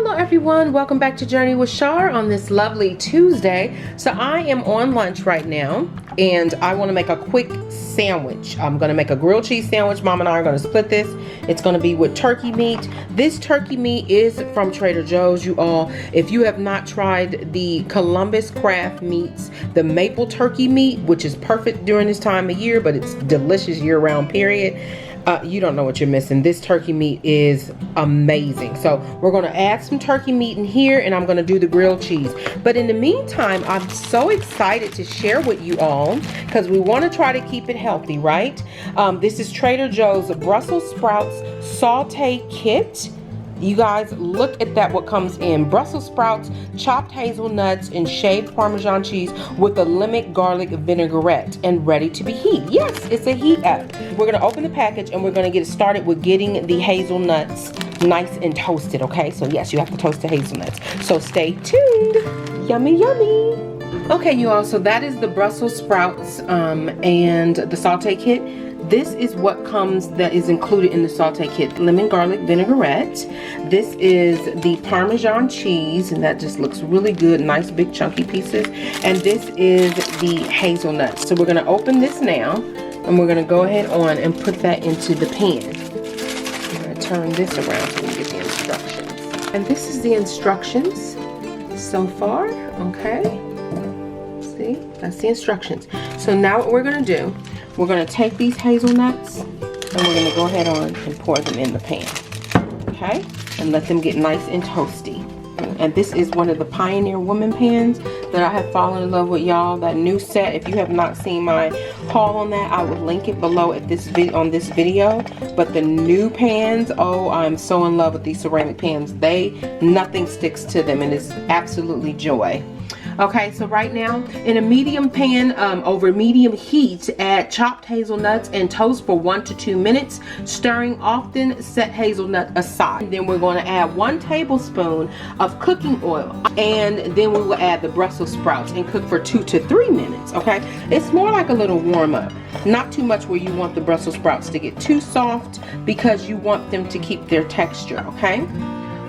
Hello everyone, welcome back to Journey with Shar on this lovely Tuesday. So I am on lunch right now and I want to make a quick sandwich. I'm going to make a grilled cheese sandwich. Mom and I are going to split this. It's going to be with turkey meat. This turkey meat is from Trader Joe's, you all. If you have not tried the Columbus Craft Meats, the maple turkey meat, which is perfect during this time of year, but it's delicious year-round period. You don't know what you're missing. This turkey meat is amazing. So we're going to add some turkey meat in here and I'm going to do the grilled cheese. But in the meantime, I'm so excited to share with you all because we want to try to keep it healthy, right? This is Trader Joe's Brussels sprouts saute kit. You guys, look at that, what comes in. Brussels sprouts, chopped hazelnuts, and shaved Parmesan cheese with a lemon garlic vinaigrette and ready to be heated. Yes, it's a heat up. We're going to open the package and we're going to get started with getting the hazelnuts nice and toasted, okay? So yes, you have to toast the hazelnuts. So stay tuned. Yummy, yummy. Okay, you all, so that is the Brussels sprouts and the saute kit. This is what comes that is included in the saute kit. Lemon garlic vinaigrette. This is the Parmesan cheese, and that just looks really good. Nice big chunky pieces. And this is the hazelnuts. So we're going to open this now, and we're going to go ahead on and put that into the pan. I'm going to turn this around so we get the instructions. And this is the instructions so far. Okay. See, that's the instructions. So now what we're going to do, we're going to take these hazelnuts and we're going to go ahead on and pour them in the pan, okay? And let them get nice and toasty. And this is one of the Pioneer Woman pans that I have fallen in love with, y'all. That new set, if you have not seen my haul on that, I will link it below at on this video. But the new pans, oh, I'm so in love with these ceramic pans. Nothing sticks to them and it's absolutely joy. Okay, so right now, in a medium pan over medium heat, add chopped hazelnuts and toast for 1 to 2 minutes, stirring often. Set hazelnut aside. And then we're going to add 1 tablespoon of cooking oil, and then we will add the Brussels sprouts and cook for 2 to 3 minutes, okay? It's more like a little warm up. Not too much where you want the Brussels sprouts to get too soft because you want them to keep their texture, okay?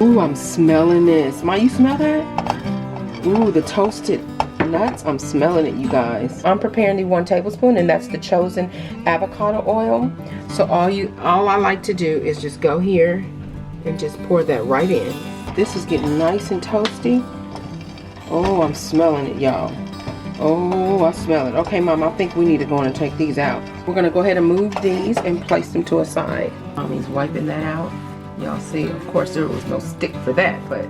Ooh, I'm smelling this. Ma, you smell that? Ooh, the toasted nuts. I'm smelling it, you guys. I'm preparing the 1 tablespoon, and that's the chosen avocado oil. So all I like to do is just go here and just pour that right in. This is getting nice and toasty. Oh, I'm smelling it, y'all. Oh, I smell it. Okay, Mom, I think we need to go on and take these out. We're gonna go ahead and move these and place them to a side. Mommy's wiping that out. Y'all see, of course, there was no stick for that, but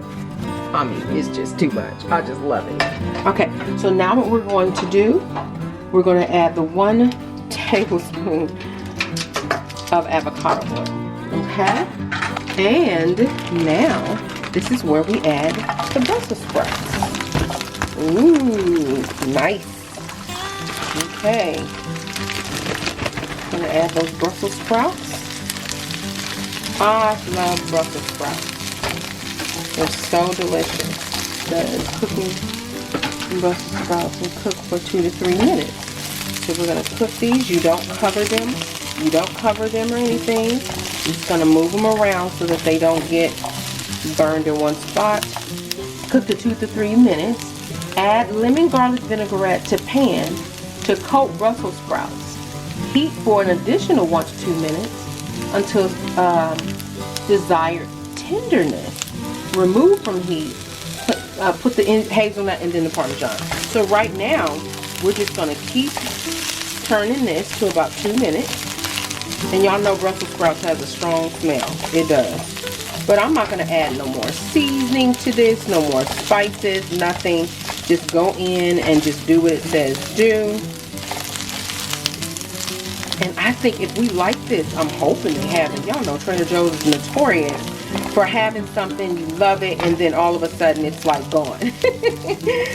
I mean, it's just too much. I just love it. Okay, so now what we're going to do, we're going to add the 1 tablespoon of avocado oil. Okay? And now, this is where we add the Brussels sprouts. Ooh, nice. Okay. I'm going to add those Brussels sprouts. I love Brussels sprouts. They're so delicious. Cooking Brussels sprouts will cook for 2 to 3 minutes. So we're going to cook these. You don't cover them. You don't cover them or anything. You're just going to move them around so that they don't get burned in one spot. Cook for 2 to 3 minutes. Add lemon garlic vinaigrette to pan to coat Brussels sprouts. Heat for an additional 1 to 2 minutes until desired tenderness. Remove from heat, put the hazelnut and then the Parmesan. So right now, we're just going to keep turning this to about 2 minutes. And y'all know Brussels sprouts has a strong smell. It does. But I'm not going to add no more seasoning to this, no more spices, nothing. Just go in and just do what it says do. And I think if we like this, I'm hoping they have it. Y'all know Trader Joe's is notorious for having something, you love it, and then all of a sudden it's like gone.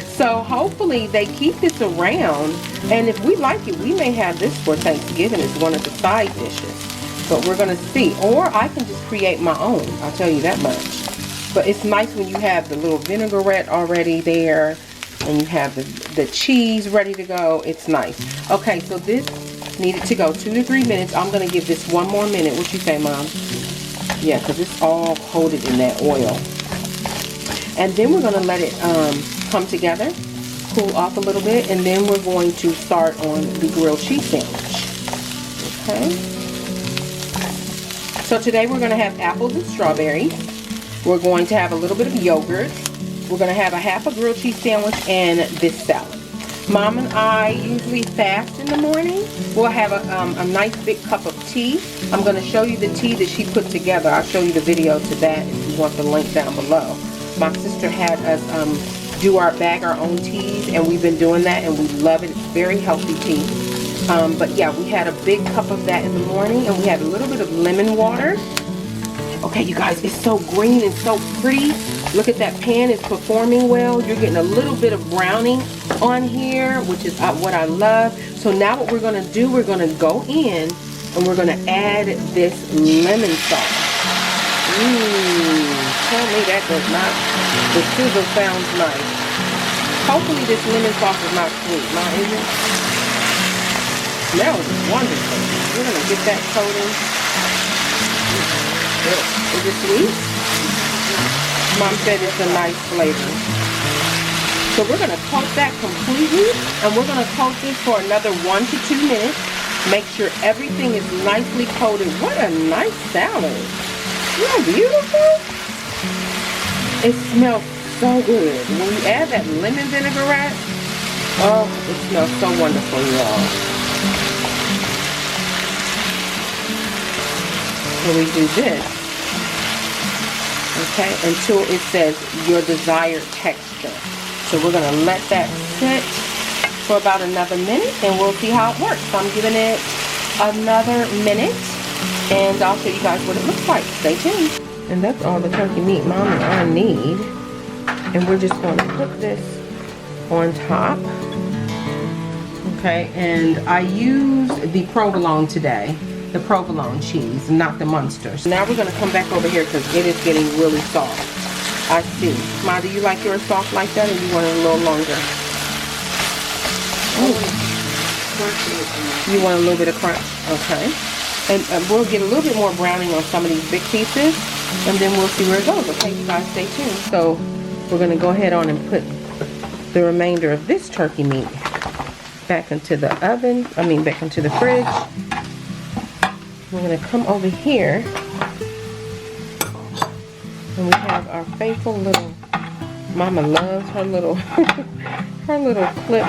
So hopefully they keep this around, and if we like it, we may have this for Thanksgiving as one of the side dishes. But we're gonna see. Or I can just create my own, I'll tell you that much. But it's nice when you have the little vinaigrette already there, and you have the cheese ready to go. It's nice. Okay, so this needed to go 2 to 3 minutes. I'm gonna give this 1 more minute. What you say, Mom? Yeah, because it's all coated in that oil. And then we're going to let it come together, cool off a little bit, and then we're going to start on the grilled cheese sandwich. Okay. So today we're going to have apples and strawberries. We're going to have a little bit of yogurt. We're going to have a half a grilled cheese sandwich and this salad. Mom and I usually fast in the morning. We'll have a nice big cup of tea. I'm going to show you the tea that she put together. I'll show you the video to that if you want the link down below. My sister had us bag our own teas, and we've been doing that, and we love it. It's very healthy tea. But yeah, we had a big cup of that in the morning, and we had a little bit of lemon water. Okay, you guys, it's so green and so pretty. Look at that pan, it's performing well. You're getting a little bit of browning on here, which is what I love. So now what we're gonna do, we're gonna go in and we're gonna add this lemon sauce. Tell me that does not, the sizzle sounds nice. Hopefully this lemon sauce is not sweet, now is it? Smells wonderful. We're gonna get that coating. Is it sweet? Mom said it's a nice flavor. So we're gonna coat that completely, and we're gonna coat this for another 1 to 2 minutes. Make sure everything is nicely coated. What a nice salad. Isn't that beautiful? It smells so good. When you add that lemon vinaigrette, oh, it smells so wonderful, y'all. So we do this, okay, until it says your desired texture. So we're gonna let that sit for about another minute, and we'll see how it works. So I'm giving it another minute, and I'll show you guys what it looks like. Stay tuned. And that's all the turkey meat Mom and I need. And we're just gonna put this on top. Okay, and I used the provolone today. The provolone cheese, not the Munster. So now we're gonna come back over here because it is getting really soft. I see. Ma, do you like yours soft like that, or you want it a little longer? Oh. You want a little bit of crunch? Okay. And we'll get a little bit more browning on some of these big pieces, and then we'll see where it goes. Okay, you guys stay tuned. So we're gonna go ahead on and put the remainder of this turkey meat back into the oven. Back into the fridge. We're gonna come over here, and we have our faithful little, Mama loves her little, her little clip.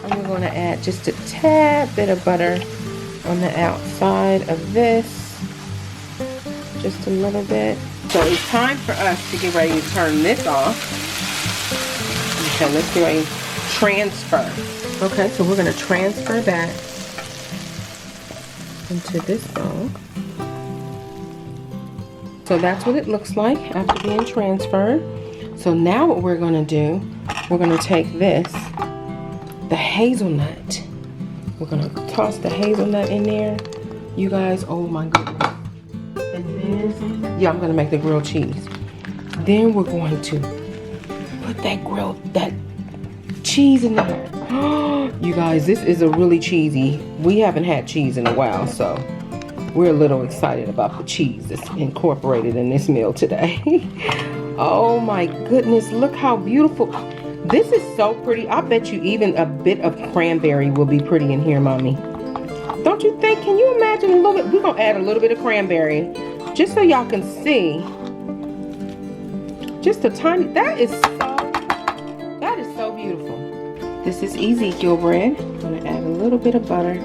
And we're gonna add just a tad bit of butter on the outside of this, just a little bit. So it's time for us to get ready to turn this off. Okay, let's get ready to transfer. Okay, so we're gonna transfer that into this bowl. So that's what it looks like after being transferred. So now what we're gonna do, we're gonna take this, the hazelnut. We're gonna toss the hazelnut in there. You guys, oh my goodness. And then, yeah, I'm gonna make the grilled cheese. Then we're going to put that cheese in there. You guys, this is a really cheesy. We haven't had cheese in a while, so we're a little excited about the cheese that's incorporated in this meal today. Oh my goodness, look how beautiful. This is so pretty. I bet you even a bit of cranberry will be pretty in here, Mommy. Don't you think? Can you imagine a little bit? We're gonna add a little bit of cranberry just so y'all can see. Just a tiny, that is so beautiful. This is Ezekiel bread. I'm gonna add a little bit of butter.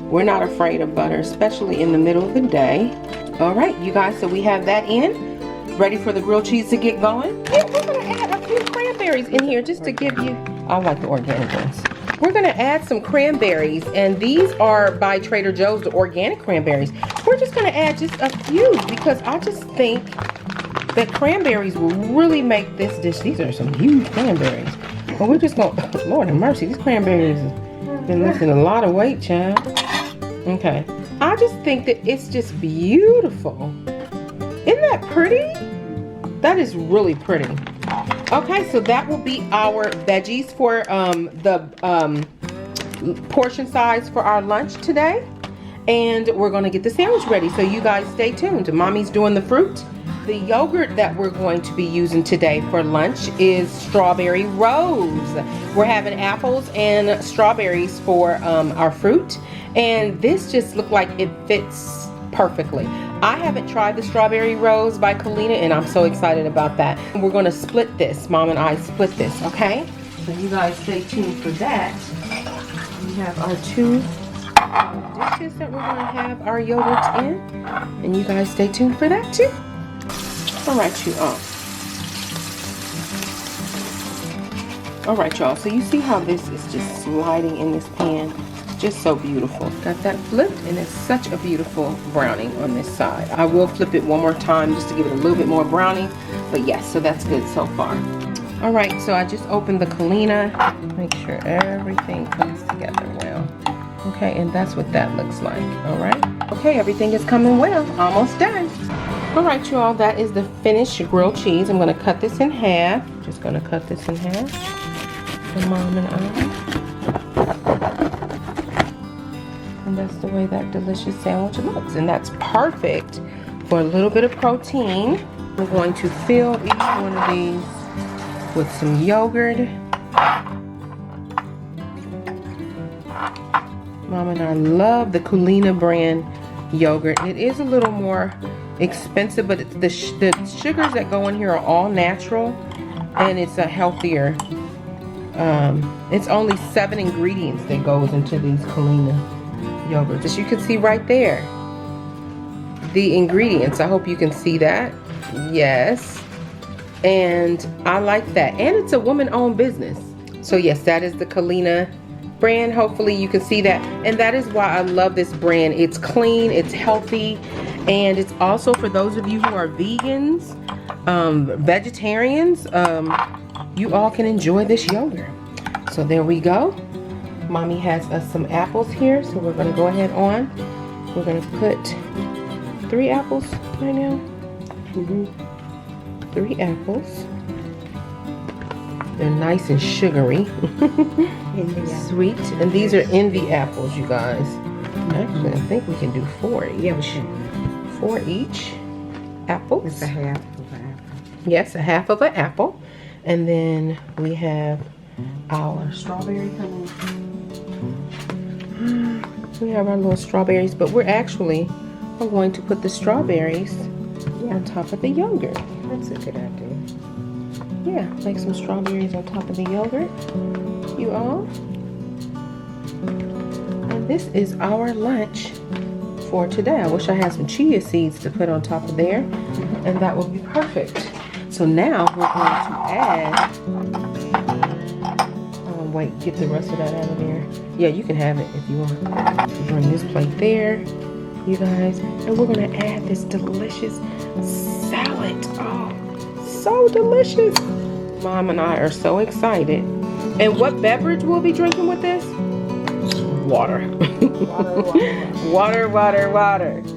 We're not afraid of butter, especially in the middle of the day. All right, you guys, so we have that in. Ready for the grilled cheese to get going? Yeah, we're gonna add a few cranberries in here just to give you, I like the organic ones. We're gonna add some cranberries, and these are by Trader Joe's, the organic cranberries. We're just gonna add just a few because I just think that cranberries will really make this dish. These are some huge cranberries. But we're just gonna, Lord have mercy, these cranberries have been lifting a lot of weight, child. Okay, I just think that it's just beautiful. Isn't that pretty? That is really pretty. Okay, so that will be our veggies for the portion size for our lunch today. And we're gonna get the sandwich ready. So you guys stay tuned. Mommy's doing the fruit. the yogurt that we're going to be using today for lunch is Strawberry Rose. We're having apples and strawberries for our fruit, and this just looked like it fits perfectly. I haven't tried the Strawberry Rose by Kalina, and I'm so excited about that. We're going to split this. Mom and I split this, okay? So you guys stay tuned for that. We have our 2 dishes that we're going to have our yogurts in, and you guys stay tuned for that too. All right, you all. All right, y'all. So you see how this is just sliding in this pan? Just so beautiful. Got that flipped, and it's such a beautiful browning on this side. I will flip it one more time just to give it a little bit more browning, but yes, so that's good so far. All right, so I just opened the Kalina. Make sure everything comes together well. Okay, and that's what that looks like. All right. Okay, everything is coming well. Almost done. All right, you all, that is the finished grilled cheese. I'm going to cut this in half. Just going to cut this in half for Mom and I. And that's the way that delicious sandwich looks. And that's perfect for a little bit of protein. I'm going to fill each one of these with some yogurt. Mom and I love the Kalina brand yogurt. It is a little more expensive, but the sugars that go in here are all natural, and it's a healthier. It's only 7 ingredients that goes into these Kalina yogurts. As you can see right there, the ingredients. I hope you can see that. Yes, and I like that. And it's a woman-owned business. So yes, that is the Kalina brand. Hopefully you can see that, and that is why I love this brand. It's clean, it's healthy, and it's also for those of you who are vegans, vegetarians, you all can enjoy this yogurt. So there we go. Mommy has us some apples here, so we're going to go ahead on. We're going to put 3 apples right now. 3 apples. They're nice and sugary. Sweet. And these are envy apples, you guys. Actually, I think we can do 4 each. Yeah, we should. 4 each apples. It's a half of an apple. Yes, a half of an apple. And then we have our strawberry coming. We have our little strawberries, but we're going to put the strawberries on top of the yogurt. That's a good idea. Yeah, like some strawberries on top of the yogurt, you all. And this is our lunch for today. I wish I had some chia seeds to put on top of there, and that would be perfect. So now we're going to add, wait, get the rest of that out of there. Yeah, you can have it if you want. Bring this plate there, you guys, and we're gonna add this delicious salad. Oh, so delicious. Mom and I are so excited. And what beverage we'll be drinking with this? Water. Water.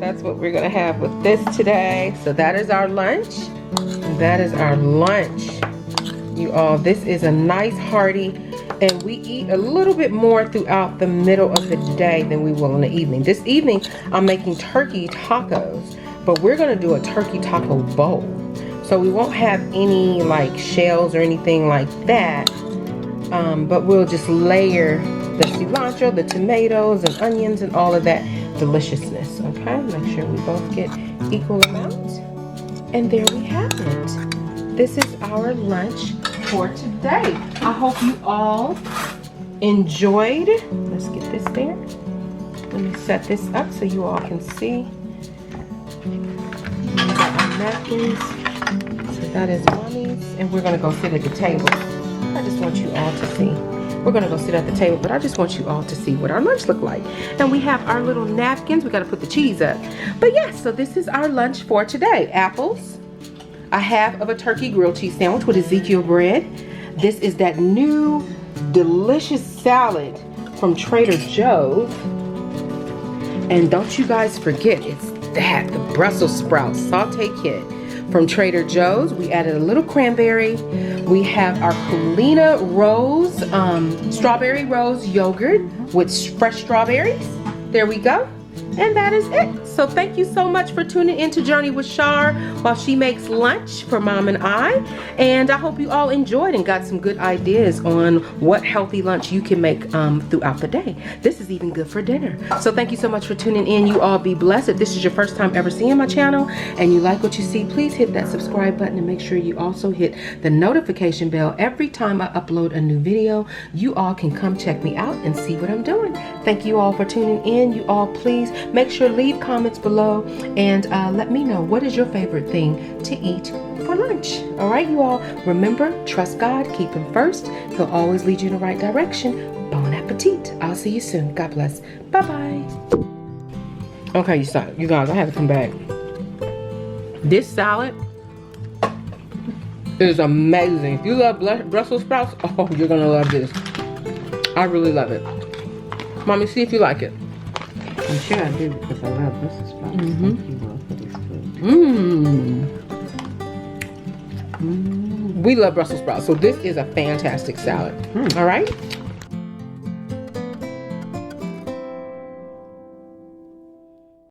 That's what we're gonna have with this today. So that is our lunch. That is our lunch, you all. This is a nice hearty, and we eat a little bit more throughout the middle of the day than we will in the evening. This evening I'm making turkey tacos, but we're gonna do a turkey taco bowl. So we won't have any like shells or anything like that, but we'll just layer the cilantro, the tomatoes and onions and all of that deliciousness. Okay, make sure we both get equal amounts. And there we have it. This is our lunch for today. I hope you all enjoyed. Let's get this there. Let me set this up so you all can see. We got our napkins. So that is Mommy's. And we're going to go sit at the table. I just want you all to see. We're going to go sit at the table, but I just want you all to see what our lunch look like. And we have our little napkins. We got to put the cheese up. But yeah, so this is our lunch for today. Apples, a half of a turkey grilled cheese sandwich with Ezekiel bread. This is that new delicious salad from Trader Joe's. And don't you guys forget, it's the Brussels sprout saute kit from Trader Joe's. We added a little cranberry. We have our Kalina Rose, strawberry rose yogurt with fresh strawberries. There we go. And that is it. So thank you so much for tuning in to Journey with Shar while she makes lunch for Mom and I. And I hope you all enjoyed and got some good ideas on what healthy lunch you can make throughout the day. This is even good for dinner. So thank you so much for tuning in. You all be blessed. If this is your first time ever seeing my channel and you like what you see, please hit that subscribe button and make sure you also hit the notification bell. Every time I upload a new video, you all can come check me out and see what I'm doing. Thank you all for tuning in. You all please make sure leave comments below and let me know what is your favorite thing to eat for lunch. All right, you all, remember, trust God, keep him first. He'll always lead you in the right direction. Bon appetit. I'll see you soon. God bless. Bye-bye. Okay, you guys, I have to come back. This salad is amazing. If you love Brussels sprouts, oh, you're gonna love this. I really love it. Mommy, see if you like it. I'm sure I do because I love Brussels sprouts. Mhm. Thank you all for this food. We love Brussels sprouts, so this is a fantastic salad. All right.